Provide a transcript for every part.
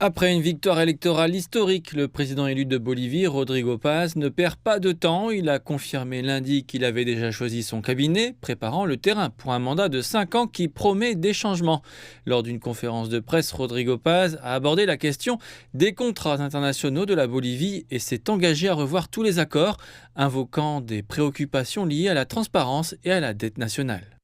Après une victoire électorale historique, le président élu de Bolivie, Rodrigo Paz, ne perd pas de temps. Il a confirmé lundi qu'il avait déjà choisi son cabinet, préparant le terrain pour un mandat de 5 ans qui promet des changements. Lors d'une conférence de presse, Rodrigo Paz a abordé la question des contrats internationaux de la Bolivie et s'est engagé à revoir tous les accords, invoquant des préoccupations liées à la transparence et à la dette nationale.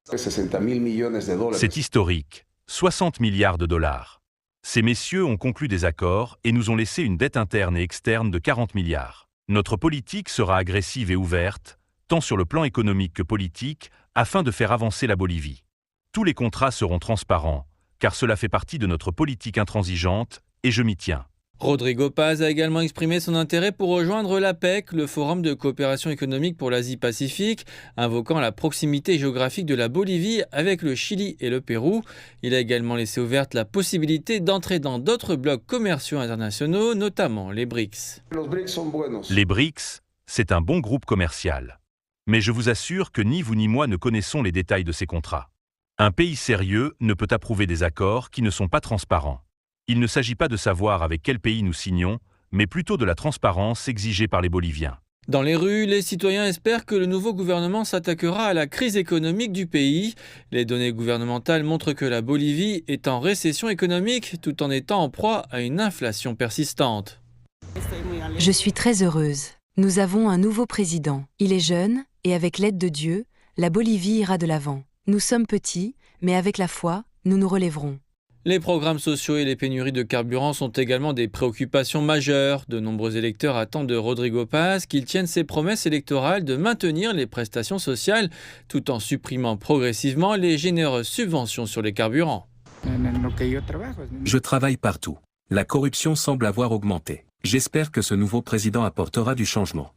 C'est historique, 60 milliards de dollars. Ces messieurs ont conclu des accords et nous ont laissé une dette interne et externe de 40 milliards. Notre politique sera agressive et ouverte, tant sur le plan économique que politique, afin de faire avancer la Bolivie. Tous les contrats seront transparents, car cela fait partie de notre politique intransigeante et je m'y tiens. Rodrigo Paz a également exprimé son intérêt pour rejoindre l'APEC, le Forum de coopération économique pour l'Asie-Pacifique, invoquant la proximité géographique de la Bolivie avec le Chili et le Pérou. Il a également laissé ouverte la possibilité d'entrer dans d'autres blocs commerciaux internationaux, notamment les BRICS. Les BRICS, c'est un bon groupe commercial. Mais je vous assure que ni vous ni moi ne connaissons les détails de ces contrats. Un pays sérieux ne peut approuver des accords qui ne sont pas transparents. Il ne s'agit pas de savoir avec quel pays nous signons, mais plutôt de la transparence exigée par les Boliviens. Dans les rues, les citoyens espèrent que le nouveau gouvernement s'attaquera à la crise économique du pays. Les données gouvernementales montrent que la Bolivie est en récession économique tout en étant en proie à une inflation persistante. Je suis très heureuse. Nous avons un nouveau président. Il est jeune et avec l'aide de Dieu, la Bolivie ira de l'avant. Nous sommes petits, mais avec la foi, nous nous relèverons. Les programmes sociaux et les pénuries de carburant sont également des préoccupations majeures. De nombreux électeurs attendent de Rodrigo Paz qu'il tienne ses promesses électorales de maintenir les prestations sociales tout en supprimant progressivement les généreuses subventions sur les carburants. Je travaille partout. La corruption semble avoir augmenté. J'espère que ce nouveau président apportera du changement.